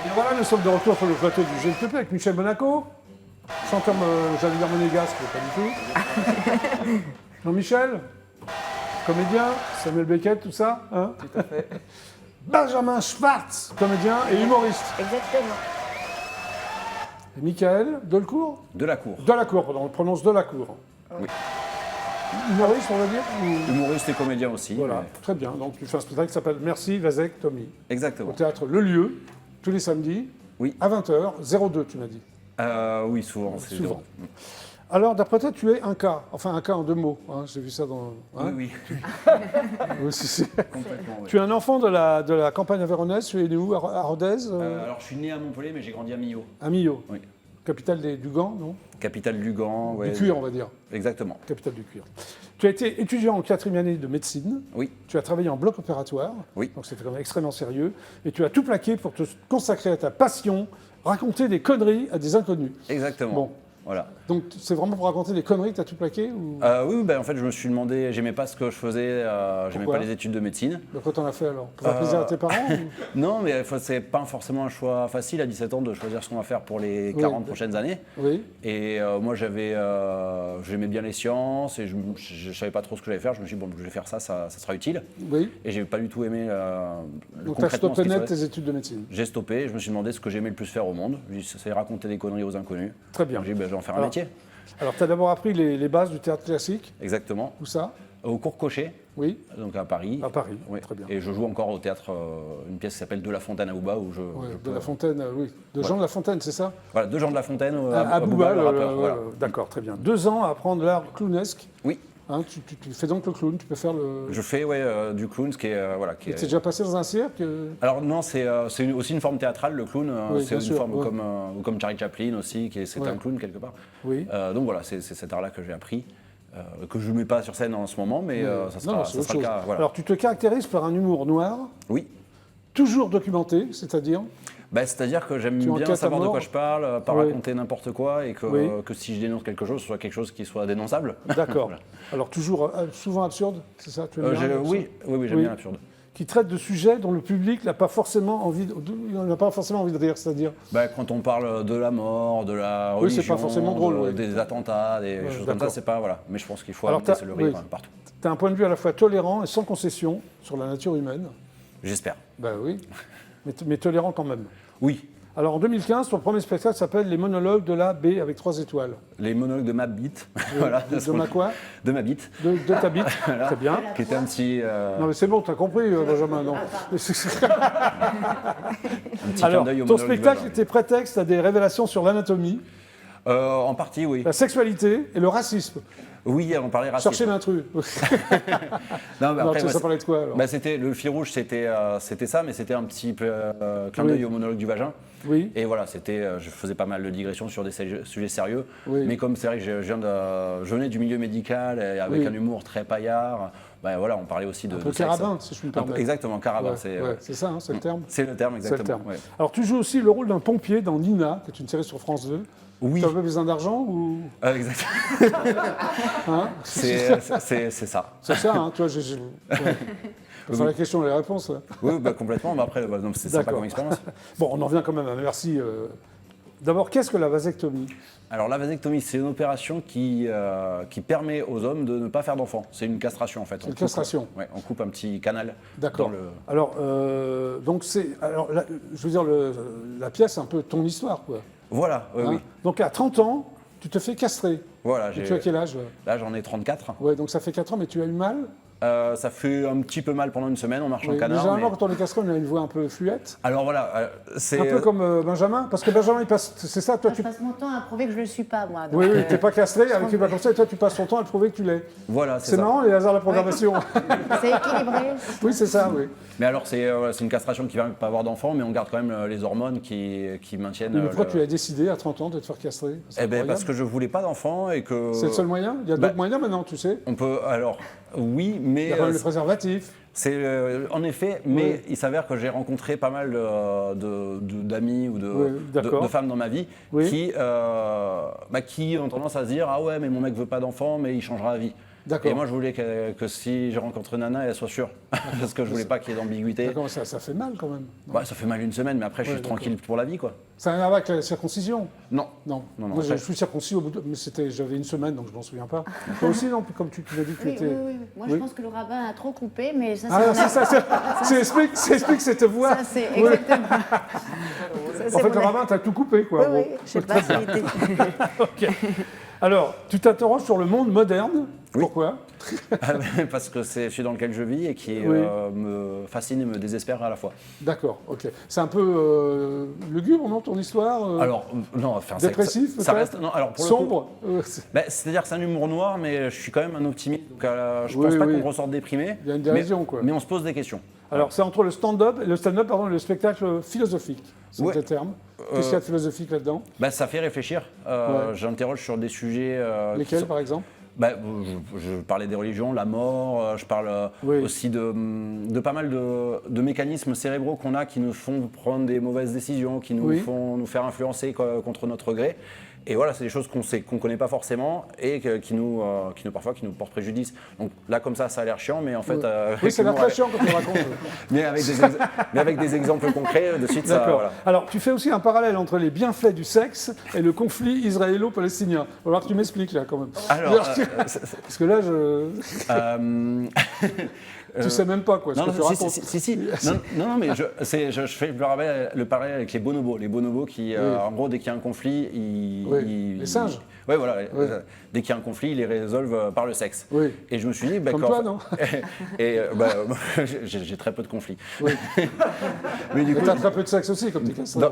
Et voilà, nous sommes de retour sur le plateau du GLPP avec Michel Monaco, chanteur, j'allais dire monégasque, mais pas du tout. Jean-Michel, comédien, Samuel Beckett, tout ça, hein? Tout à fait. Benjamin Schwartz, comédien et humoriste. Exactement. Et Michael Delcourt Delacour. Delacour, pardon, on prononce Delacour. Oui. Humoriste, on va dire ou... Humoriste et comédien aussi. Voilà, mais- très bien. Donc tu fais un spectacle qui s'appelle Merci Vasectomie. Au Exactement. théâtre Le Lieu, tous les samedis, Oui. à 20h, 02 tu m'as dit. Oui, souvent. c'est Souvent. zéro. Alors d'après toi, tu es un cas, enfin un cas en deux mots. Hein, j'ai vu ça dans... hein. Oui, Oui, si. complètement. Oui. Tu es un enfant de la campagne avéronnaise, tu es né où? À Rodez Alors, je suis né à Montpellier, mais j'ai grandi à Millau. À Millau, Oui. capitale du Gand, non? Capitale du Gand. Ouais. Du cuir, on va dire. Exactement. Capitale du cuir. Tu as été étudiant en 4e année de médecine. Oui. Tu as travaillé en bloc opératoire. Oui. Donc c'était quand même extrêmement sérieux. Et tu as tout plaqué pour te consacrer à ta passion, raconter des conneries à des inconnus. Exactement. Bon. Voilà. Donc c'est vraiment pour raconter des conneries que tu as tout plaqué ou... Oui, ben, en fait, je me suis demandé, j'aimais pas ce que je faisais, j'aimais Pourquoi pas les études de médecine. De quoi t'en as fait alors? Pour faire plaisir à tes parents ou... Non, mais c'est pas forcément un choix facile à 17 ans de choisir ce qu'on va faire pour les 40 prochaines années. Oui. Et moi, j'aimais bien les sciences et je savais pas trop ce que j'allais faire. Je me suis dit, bon, je vais faire ça, ça sera utile. Oui. Et j'ai pas du tout aimé Donc tu as concrètement ce stoppé qu'il net fallait. tes études de médecine. J'ai stoppé, je me suis demandé ce que j'aimais le plus faire au monde. Je me suis dit, c'est raconter des conneries aux inconnus. Très bien. Donc, j'ai dit, ben, je vais en faire un Alors, métier. Alors tu as d'abord appris les bases du théâtre classique. Exactement. Où ça? Au cours Cochet, Oui. donc à Paris. À Paris. Oui. Très bien. Et je joue encore au théâtre une pièce qui s'appelle De la Fontaine à Bouba où je Ouais, peux- de La Fontaine, oui. De Jean de La Fontaine, c'est ça? Voilà, de Jean de la Fontaine À Bouba, le rappeur. Voilà. D'accord, très bien. 2 ans à apprendre l'art clownesque. Oui, Hein, tu fais donc le clown, tu peux faire le... je fais du clown, ce qui est voilà. Tu es déjà passé dans un cirque Alors non, c'est aussi une forme théâtrale, le clown. Oui, C'est bien une sûr, forme ouais. comme Charlie Chaplin aussi, c'est Ouais. un clown quelque part. Oui. Donc voilà, c'est cet art-là que j'ai appris, que je ne mets pas sur scène en ce moment, mais ça Non, non, sera, c'est ça autre sera le chose. cas. Voilà. Alors tu te caractérises par un humour noir, Oui. toujours documenté, c'est-à-dire C'est-à-dire que j'aime Tu bien enquêtes à savoir de mort. quoi je parle, pas Oui. raconter n'importe quoi, et que, Oui. que si je dénonce quelque chose, ce soit quelque chose qui soit dénonçable. D'accord. Voilà. Alors toujours, souvent absurde, c'est ça tu aimes bien, l'absurde Oui, j'aime Oui. bien l'absurde. Qui traite de sujets dont le public n'a pas forcément envie de rire, c'est-à-dire Quand on parle de la mort, de la Oui, c'est religion, pas forcément drôle, oui. des attentats, des choses comme d'accord. ça, c'est pas voilà. Mais je pense qu'il faut Alors, inviter le rire oui. partout. tu as un point de vue à la fois tolérant et sans concession sur la nature humaine. J'espère. Ben oui, mais tolérant quand même. Oui. Alors en 2015, ton premier spectacle s'appelle Les monologues de la B avec 3 étoiles. Les monologues de ma bite. voilà. De ma quoi? De ma bite. De ta bite. Très bien. Qui était un petit. Non mais c'est bon, t'as compris Benjamin, non. Un petit Alors, clin d'œil au ton monologue du spectacle vagin. était prétexte à des révélations sur l'anatomie, En partie, oui. la sexualité et le racisme. Oui, on parlait racisme. Chercher l'intrus. Non, mais Alors, après, ça parlait de quoi alors? c'était le fil rouge, c'était ça, mais c'était un petit clin d'œil au monologue du vagin. Oui. Et voilà, je faisais pas mal de digressions sur des sujets sérieux. Oui. Mais comme c'est vrai que je venais du milieu médical et avec Oui. un humour très paillard, voilà, on parlait aussi de. Un peu sexe. carabin, si je puis me permettre. Exactement, carabin. Ouais, c'est ça, hein, c'est le terme. C'est le terme, C'est le exactement. terme. Ouais. Alors tu joues aussi le rôle d'un pompier dans Nina, qui est une série sur France 2. Oui. Tu as besoin d'argent ou... Exactement. Hein c'est ça. C'est ça, hein, toi, ouais. On peut faire la question et la réponse. Là. Oui, complètement. Mais après, donc, c'est sympa D'accord. comme expérience. Bon, on en revient quand même à merci. D'abord, qu'est-ce que la vasectomie? Alors la vasectomie, c'est une opération qui permet aux hommes de ne pas faire d'enfants. C'est une castration en fait. C'est une castration. Ouais, on coupe un petit canal. D'accord. dans le- Alors, donc c'est... Alors, je veux dire, la pièce, c'est un peu ton histoire, quoi. Voilà, oui, Hein oui. Donc à 30 ans, tu te fais castrer. Voilà, Et tu as quel âge? là j'en ai 34. Ouais, donc ça fait 4 ans, mais tu as eu mal? Ça fait un petit peu mal pendant une semaine, on marche Oui, en canard. généralement, mais- quand on est castré, on a une voix un peu fluette. Alors voilà, c'est... Un peu comme Benjamin, parce que Benjamin, il passe... C'est ça, toi, Je tu... passe mon temps à prouver que je ne le suis pas, moi. Oui, donc, oui, t'es pas castré, avec une voix comme ça, et toi, tu passes ton temps à le prouver que tu l'es. Voilà, C'est ça. marrant, les hasards de la programmation. C'est équilibré. Oui, c'est ça, oui. Mais alors c'est une castration qui ne permet pas avoir d'enfants, mais on garde quand même les hormones qui maintiennent... Mais pourquoi tu as décidé à 30 ans de te faire castrer? C'est incroyable. parce que je voulais pas d'enfants et que... C'est le seul moyen? Il y a d'autres moyens maintenant, tu sais. On peut... Alors, oui, mais... Il y a quand même le préservatif. C'est en effet, mais Oui. il s'avère que j'ai rencontré pas mal d'amis ou Oui, d'accord. de femmes dans ma vie Oui. qui ont tendance à se dire ah ouais mais mon mec veut pas d'enfant mais il changera la vie. D'accord. Et moi, je voulais que si je rencontre Nana, elle soit sûre. Parce que je voulais pas qu'il y ait d'ambiguïté. D'accord, ça fait mal quand même. Non. Bah, ça fait mal une semaine, mais après, je Ouais, suis d'accord. tranquille pour la vie, quoi. Ça n'a rien à voir avec la circoncision? Non. Non. Non, Moi, après- je suis circoncis au bout de... Mais j'avais une semaine, donc je m'en souviens pas. Toi aussi, non? Comme tu m'as dit que tu Oui, étais... oui, oui. Moi, Oui. je pense que le rabbin a trop coupé, mais ça, c'est Ah, mon c'est ça, ça explique cette voix. Ça, c'est Ouais. exactement. Ça, En c'est fait, mon le rabbin, t'as tout coupé, quoi. Oui, Bon. oui, je sais pas s'il était... Ok. Alors, tu t'interroges sur le monde moderne. Oui. Pourquoi? Parce que je suis dans lequel je vis et qui Oui. me fascine et me désespère à la fois. D'accord, ok. C'est un peu lugubre, non, ton histoire Alors, non, enfin, Dépressif, ça peut-être reste. Non, alors pour le coup, sombre c'est-à-dire que c'est un humour noir, mais je suis quand même un optimiste. Donc, je Oui, pense pas oui. qu'on ressorte déprimé. Il y a une dérision, quoi. Mais on se pose des questions. Alors, c'est entre le stand-up et le spectacle philosophique. C'est Ouais. le terme. Qu'est-ce qu'il y a de philosophique là-dedans? Bah, ça fait réfléchir. Ouais. J'interroge sur des sujets. qui Lesquels, sont- par exemple? Bah, je parlais des religions, la mort, je parle Oui. aussi de pas mal de mécanismes cérébraux qu'on a qui nous font prendre des mauvaises décisions, qui nous Oui. font nous faire influencer contre notre gré. Et voilà, c'est des choses qu'on connaît pas forcément et qui nous portent préjudice. Donc là, comme ça a l'air chiant, mais en fait... Oui, ça a l'air humour, très chiant quand tu racontes. mais avec des exemples concrets, de suite, ça... D'accord. Voilà. Alors, tu fais aussi un parallèle entre les bienfaits du sexe et le conflit israélo-palestinien. Il va falloir que tu m'expliques, là, quand même. Alors, Parce que là, tu sais même pas, quoi, ce Non, que non, tu racontes. si. Non, mais je fais le parallèle avec les bonobos. Les bonobos qui, en gros, dès qu'il y a un conflit, Les singes. Oui, voilà. Dès qu'il y a un conflit, ils les résolvent par le sexe. Oui. Et je me suis dit, Comme toi, non? J'ai très peu de conflits. Oui. Mais du Mais coup, t'as très peu de sexe aussi, comme t'es castré. Non.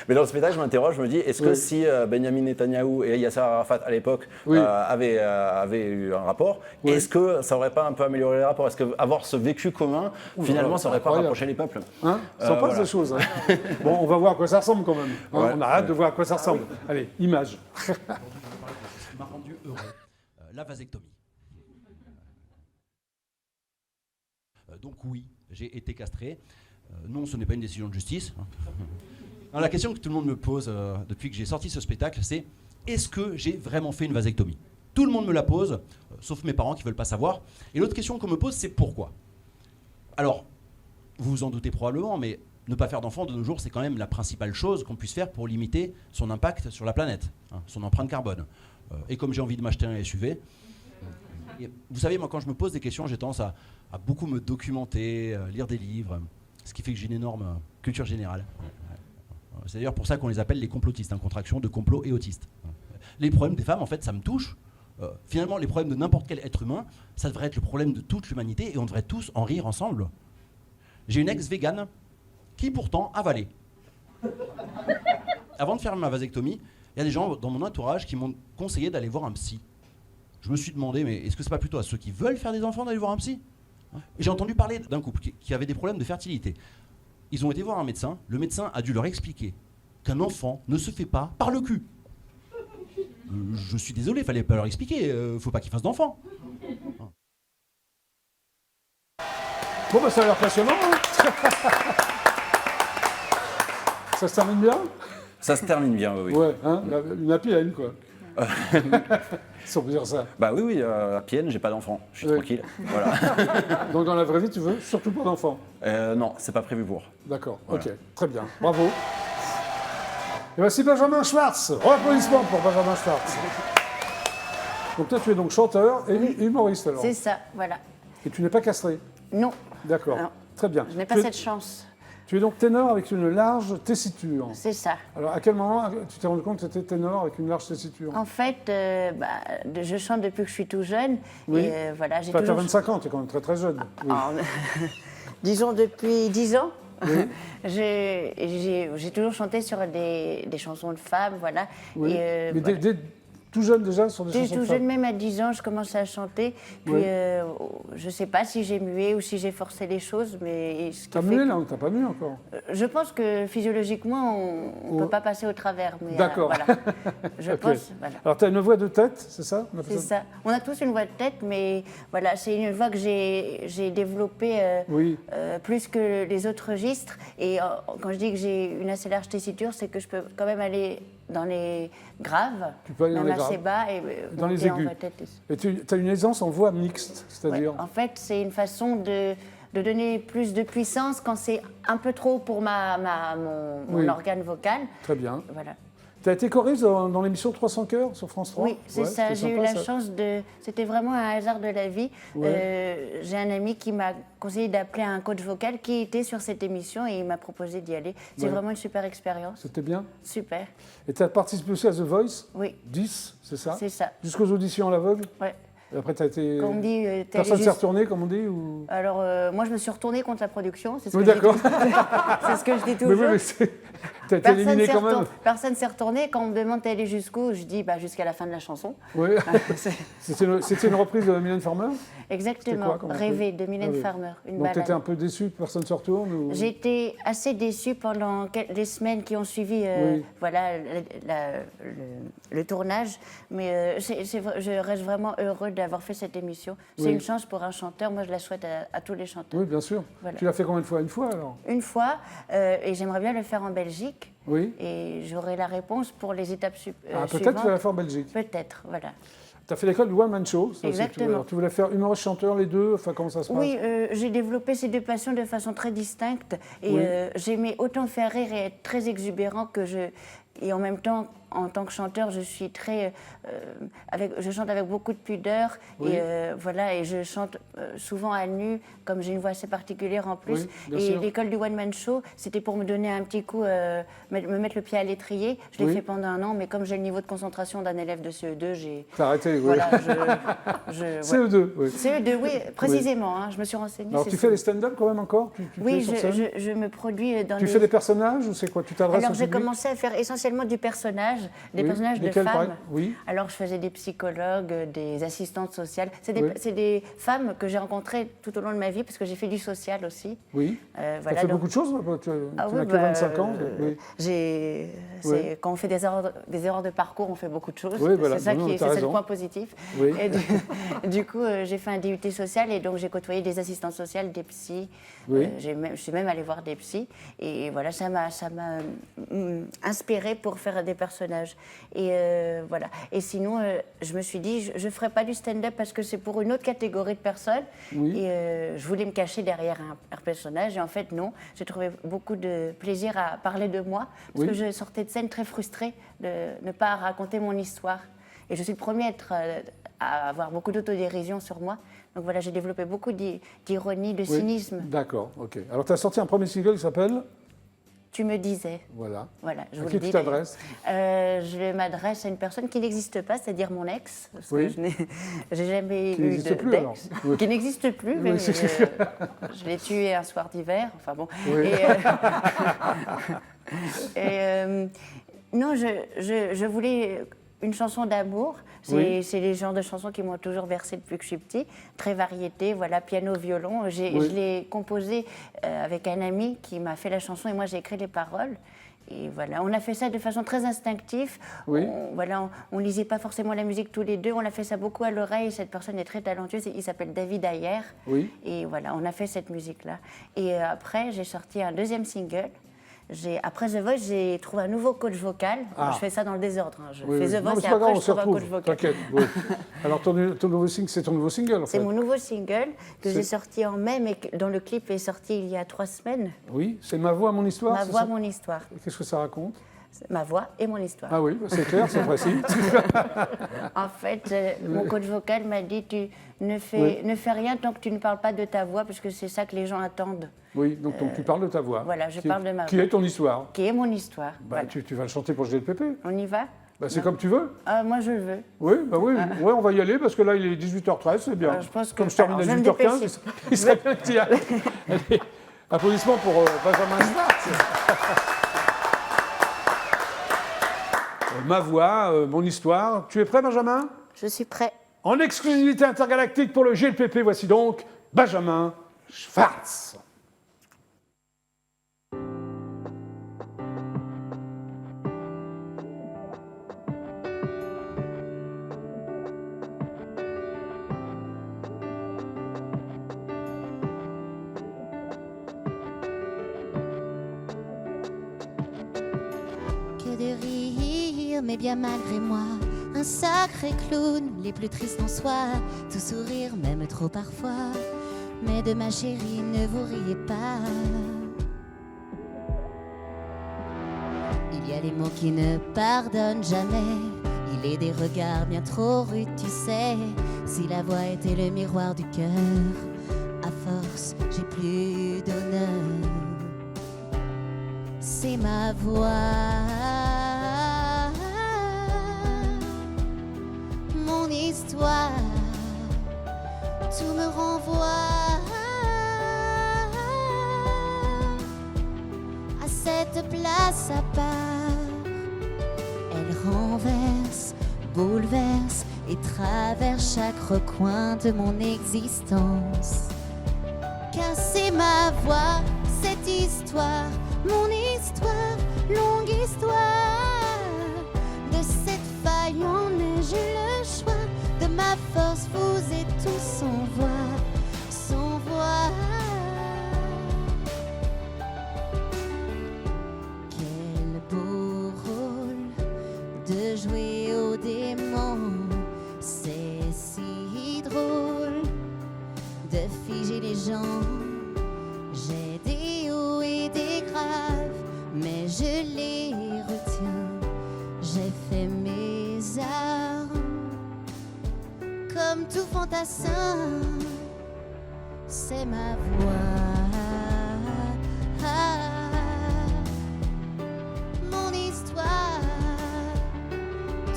Mais dans le spectacle, je m'interroge, je me dis, est-ce que si Benjamin Netanyahou et Yasser Arafat à l'époque Oui. avaient eu un rapport, Oui. est-ce que ça aurait pas un peu amélioré les rapports? Est-ce qu'avoir ce vécu commun, finalement, ça aurait pas incroyable. rapproché les peuples? Hein, ça passe voilà. des choses. Hein. Bon, on va voir à quoi ça ressemble quand même. Hein. Ouais. On a hâte de voir à quoi ça ressemble. Allez, image. M'a rendu heureux. La vasectomie. Donc oui, j'ai été castré. Non, ce n'est pas une décision de justice. Alors, la question que tout le monde me pose depuis que j'ai sorti ce spectacle, c'est est-ce que j'ai vraiment fait une vasectomie? Tout le monde me la pose, sauf mes parents qui ne veulent pas savoir. Et l'autre question qu'on me pose, c'est pourquoi? Alors, vous vous en doutez probablement, mais ne pas faire d'enfant de nos jours, c'est quand même la principale chose qu'on puisse faire pour limiter son impact sur la planète, hein, son empreinte carbone. Et comme j'ai envie de m'acheter un SUV, et vous savez, moi, quand je me pose des questions, j'ai tendance à beaucoup me documenter, lire des livres, ce qui fait que j'ai une énorme culture générale. C'est d'ailleurs pour ça qu'on les appelle les complotistes, contraction de complot et autistes. Les problèmes des femmes, en fait, ça me touche. Finalement, les problèmes de n'importe quel être humain, ça devrait être le problème de toute l'humanité et on devrait tous en rire ensemble. J'ai une ex-végane qui pourtant avalait. Avant de faire ma vasectomie, il y a des gens dans mon entourage qui m'ont conseillé d'aller voir un psy. Je me suis demandé, mais est-ce que c'est pas plutôt à ceux qui veulent faire des enfants d'aller voir un psy? Et j'ai entendu parler d'un couple qui avait des problèmes de fertilité. Ils ont été voir un médecin. Le médecin a dû leur expliquer qu'un enfant ne se fait pas par le cul. Je suis désolé, il fallait pas leur expliquer. Faut pas qu'ils fassent d'enfants. Bon, bah, ça a l'air passionnant. Hein. Ça se termine bien? Ça se termine bien, oui. Ouais, hein, une happy end, quoi. Si on peut dire ça. Bah oui, à Pienne, j'ai pas d'enfant. Je suis Oui. tranquille. Voilà. Donc, dans la vraie vie, tu veux surtout pas d'enfant? Non, c'est pas prévu pour. D'accord, Voilà. ok, très bien, bravo. Et voici Benjamin Schwartz. Applaudissements pour Benjamin Schwartz. Donc toi, tu es donc chanteur et humoriste alors. C'est ça, voilà. Et tu n'es pas castré. Non, D'accord, Non. très bien. je n'ai pas tu, es, cette chance. tu es donc ténor avec une large tessiture. C'est ça. Alors à quel moment tu t'es rendu compte que tu étais ténor avec une large tessiture? En fait, je chante depuis que je suis tout jeune. Oui. Et voilà, j'ai Enfin, tu as toujours... 25 ans, tu es quand même très très jeune. Oui. Alors, disons depuis 10 ans. Oui. J'ai toujours chanté sur des chansons de femmes, voilà. Oui. Et, Mais voilà. dès tout jeune déjà sur des Dès chansons de tout femmes. jeune, même à 10 ans, je commençais à chanter. Puis, Oui. je ne sais pas si j'ai mué ou si j'ai forcé les choses, mais ce qui T'as fait mué que- là ou t'as pas mué encore? Je pense que physiologiquement, on ne peut pas passer au travers. Mais, D'accord. voilà. Je Ok. pense, voilà. Alors tu as une voix de tête, c'est ça? On appelle C'est ça. On a tous une voix de tête, mais voilà, c'est une voix que j'ai développée Oui. plus que les autres registres. Et quand je dis que j'ai une assez large tessiture, c'est que je peux quand même aller dans les graves, Tu peux aller dans même les assez graves. bas, et Dans les monter en aigus. voix tête. Et tu as une aisance en voix mixte, Ouais, c'est-à-dire en fait, c'est une façon de donner plus de puissance quand c'est un peu trop pour mon Oui. organe vocal. très bien. Voilà. Tu as été choriste dans l'émission 300 cœurs sur France 3? Oui, c'est Ouais, ça. c'était J'ai eu sympa, la ça. chance de. C'était vraiment un hasard de la vie. J'ai un ami qui m'a conseillé d'appeler un coach vocal qui était sur cette émission et il m'a proposé d'y aller. C'est Ouais. vraiment une super expérience. C'était bien. Super. Et tu as participé aussi à The Voice Oui, 10, c'est ça? c'est ça. Jusqu'aux auditions à l'aveugle? Ouais. Et après, tu as été. Quand on me dit. t'es Personne allé s'est juste- retourné, comme on dit ou... Alors, moi, je me suis retournée contre la production. C'est ce Oui, que je dis d'accord. c'est ce que je dis Mais toujours. oui, mais tu as été éliminé quand même. Personne s'est retourné. Quand on me demande t'es allé jusqu'où, je dis jusqu'à la fin de la chanson. Oui. C'était une reprise de Mylène Farmer? Exactement. quoi comme Rêver de Mylène Ah oui. Farmer. Une Donc tu balade. étais un peu déçu que personne ne se retourne ou... J'ai été assez déçue pendant les semaines qui ont suivi Oui. voilà, le tournage. Mais je reste vraiment heureux d'avoir fait cette émission. C'est Oui. une chance pour un chanteur. Moi, je la souhaite à tous les chanteurs. Oui, bien sûr. Voilà. Tu l'as fait combien de fois? Une fois alors? Une fois, et j'aimerais bien le faire en Belgique. Oui. Et j'aurai la réponse pour les étapes Peut-être suivantes. tu vas la faire en Belgique. Peut-être, voilà. Tu as fait l'école du One Man Show. Ça aussi, Exactement. alors, tu voulais faire humoriste chanteur les deux? Enfin, comment ça se passe? Oui, j'ai développé ces deux passions de façon très distincte. Et Oui. j'aimais autant faire rire et être très exubérant que je... Et en même temps, en tant que chanteur, je suis très... je chante avec beaucoup de pudeur. Oui. Et voilà, et je chante souvent à nu, comme j'ai une voix assez particulière en plus. Oui, bien et sûr. l'école du One Man Show, c'était pour me donner un petit coup, me mettre le pied à l'étrier. Je l'ai Oui. fait pendant un an, mais comme j'ai le niveau de concentration d'un élève de CE2, j'ai... T'as arrêté, oui. Voilà, CE2, oui. CE2, oui, précisément, hein, je me suis renseignée. Alors c'est tu ça. fais les stand-up quand même encore? Tu Oui, fais sur scène je me produis dans Tu des... fais des personnages ou c'est quoi? Tu t'adresses Alors au j'ai public? commencé à faire essentiellement du personnage, des Oui. personnages de Lesquels, par femmes. exemple Oui. Alors je faisais des psychologues, des assistantes sociales. C'est Oui. des femmes que j'ai rencontrées tout au long de ma vie parce que j'ai fait du social aussi. Oui. Tu as Voilà, fait donc- beaucoup de choses? Tu Ah n'as oui, que 25 ans? Oui. Oui. Quand on fait des erreurs de parcours, on fait beaucoup de choses. Oui, voilà. C'est ça Non, qui t'as c'est le raison. point positif. Oui. Et du coup, j'ai fait un DUT social et donc j'ai côtoyé des assistantes sociales, des psys. Oui. Je suis même allée voir des psys. Et voilà, ça m'a inspirée pour faire des personnages. Et voilà. Et sinon, je me suis dit, je ne ferai pas du stand-up parce que c'est pour une autre catégorie de personnes. Oui. Et je voulais me cacher derrière un personnage. Et en fait, non. J'ai trouvé beaucoup de plaisir à parler de moi. Parce Oui. que je sortais de scène très frustrée de ne pas raconter mon histoire. Et je suis le premier à avoir beaucoup d'autodérision sur moi. Donc voilà, j'ai développé beaucoup d'ironie, de Oui. cynisme. D'accord, ok. Alors tu as sorti un premier single qui s'appelle Tu me disais. Voilà. Voilà, je À vous qui le tu dis. t'adresses Je m'adresse à une personne qui n'existe pas, c'est-à-dire mon ex. Parce Oui. que j'ai jamais Qui eu n'existe plus, alors. d'ex. Oui. Qui n'existe plus, Oui, mais c'est- je l'ai tué un soir d'hiver. Enfin bon. Oui. Non, je voulais une chanson d'amour. Oui. C'est les genres de chansons qui m'ont toujours versé depuis que je suis petit. Très variété, voilà, piano, violon. Oui. Je l'ai composé avec un ami qui m'a fait la chanson et moi j'ai écrit les paroles. Et voilà, on a fait ça de façon très instinctive. Oui. On lisait pas forcément la musique tous les deux. On a fait ça beaucoup à l'oreille. Cette personne est très talentueuse. Il s'appelle David Ayer. Oui. Et voilà, on a fait cette musique-là. Et après, j'ai sorti un deuxième single. Après The Voice, j'ai trouvé un nouveau coach vocal. Ah. Je fais ça dans le désordre. Hein. Je Oui, fais oui. The Non, mais Voice c'est et pas après, grave, on je se trouve un coach retrouve. vocal. T'inquiète. Oui. Alors ton nouveau single, c'est ton nouveau single en fait. C'est mon nouveau single que C'est- j'ai sorti en mai, mais dont le clip est sorti il y a 3 semaines. Oui, c'est Ma voix, mon histoire. Ma c'est voix, ça mon histoire. Qu'est-ce que ça raconte? Ma voix et mon histoire. Ah oui, c'est clair, c'est précis. En fait, mon coach vocal m'a dit tu ne fais rien tant que tu ne parles pas de ta voix, parce que c'est ça que les gens attendent. Oui, donc tu parles de ta voix. voilà, je Qui- parle de ma Qui voix. est ton histoire? Qui est mon histoire. Bah, Voilà. tu vas le chanter pour GLPP. On y va? Bah, c'est comme tu veux. Ah, moi, je le veux. Oui, bah oui. Ouais, on va y aller parce que là, il est 18h13, c'est bien. je pense que- Comme je termine alors, à je vais me 18h15, dépêcher. il serait bien que tu y ailles. Allez, applaudissements pour Benjamin Schwartz. Ma voix, mon histoire. Tu es prêt, Benjamin? Je suis prêt. En exclusivité intergalactique pour le GLPP, voici donc Benjamin Schwartz. Que de rire rire, mais bien malgré moi, un sacré clown, les plus tristes en soi, tout sourire, même trop parfois. Mais de ma chérie, ne vous riez pas. Il y a des mots qui ne pardonnent jamais. Il est des regards bien trop rudes, tu sais. Si la voix était le miroir du cœur, à force, j'ai plus d'honneur. C'est ma voix, mon histoire, tout me renvoie à cette place à part. Elle renverse, bouleverse et traverse chaque recoin de mon existence. Car c'est ma voix, cette histoire, mon histoire, longue histoire. De cette faille en ai j'ai le choix. De ma force vous êtes tous sans voix, sans voix. Quel beau rôle de jouer au démon. C'est si drôle de figer les gens. J'ai des hauts et des graves, mais je les retiens. J'ai fait mes armes comme tout fantassin. C'est ma voix, mon histoire,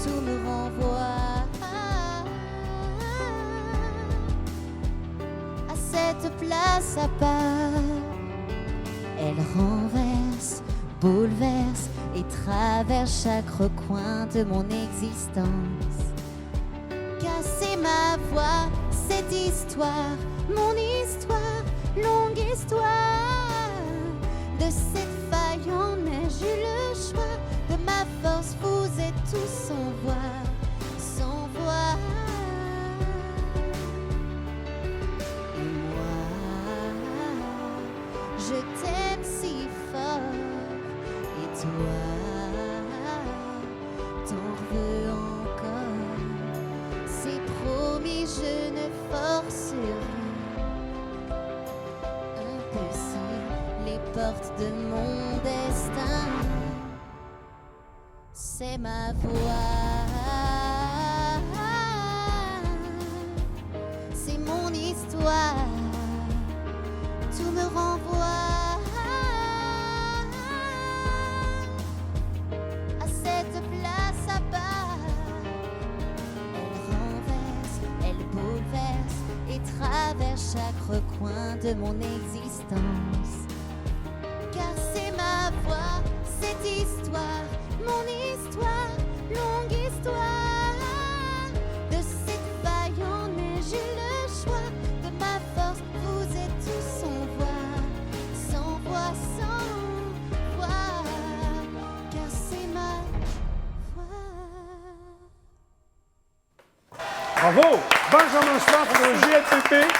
tout me renvoie à cette place à part. Elle renverse, bouleverse et traverse chaque recoin de mon existence. Car c'est ma voix, cette histoire, mon histoire, longue histoire. De cette faille en ai j'ai le choix. De ma force vous êtes tous sans voix, sans voix. Et moi, je t'aime si fort. Et toi, t'en veux encore. C'est promis, je ne force rien. Impossible, les portes de mon destin. C'est ma voix, c'est mon histoire. Tout me renvoie à cette place à part. Elle renverse, elle bouleverse et traverse chaque recoin de mon existence. Car c'est ma voix, cette histoire, mon histoire, longue histoire. De cette faille en ai j'ai le choix. De ma force vous êtes tous sans voix, sans voix, sans voix. Car c'est ma voix. Bravo, Benjamin Schwartz pour le JLPP.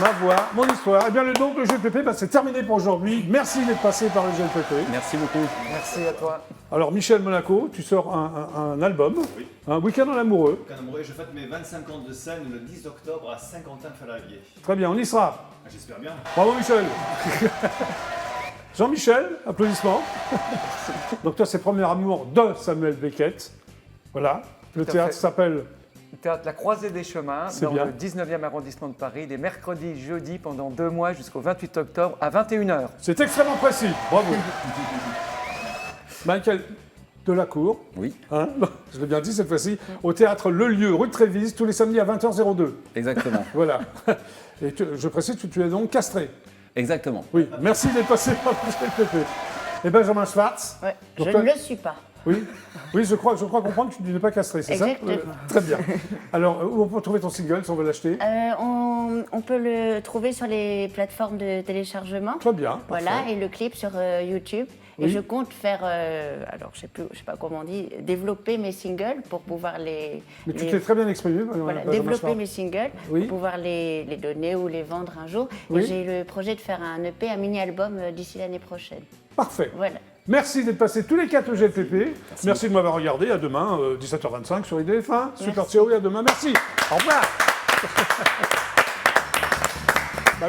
Ma voix, mon histoire. Eh bien, donc, le GLPP, c'est terminé pour aujourd'hui. Merci d'être passé par le GLPP. Merci beaucoup. Merci à toi. Alors, Michel Monaco, tu sors un album, un week-end en amoureux. Je fête mes 25 ans de scène le 10 octobre à Saint-Quentin-Fallavier. Très bien, on y sera. J'espère bien. Bravo, Michel. Jean-Michel, applaudissements. Donc, toi, c'est Premier amour de Samuel Beckett. Voilà. Le Tout à théâtre fait. s'appelle. Le théâtre La Croisée des Chemins, C'est dans bien. le 19e arrondissement de Paris, les mercredis, jeudis, pendant 2 mois jusqu'au 28 octobre à 21h. C'est extrêmement précis. Bravo. Michael Delacour. Oui, Hein, je l'ai bien dit cette fois-ci, au théâtre Le Lieu, rue de Trévise, tous les samedis à 20h02. exactement. Voilà. Et je précise que tu es donc castré. Exactement. Oui, merci d'être passé par le GLPP. Et Benjamin Schwartz. Ouais, je Donc, ne le suis pas. Oui, oui, je crois comprendre que tu n'es pas castré, c'est ça Exactement. Très bien. Alors, où on peut trouver ton single si on veut l'acheter On peut le trouver sur les plateformes de téléchargement. Très bien. Voilà, parfait. et le clip sur YouTube. Oui. Et je compte faire, alors je sais pas comment on dit, développer mes singles pour pouvoir les. Mais tu les- t'es très bien exprimé. Voilà, Benjamin développer Schwartz. mes singles Oui. pour pouvoir les donner ou les vendre un jour. Oui. Et j'ai le projet de faire un EP, un mini-album d'ici l'année prochaine. Parfait. Voilà. Merci d'être passés tous les 4 au GLPP. Merci de m'avoir regardé. À demain, 17h25 sur IDF1. Super Théorie, à demain. Merci. Au revoir. Bah,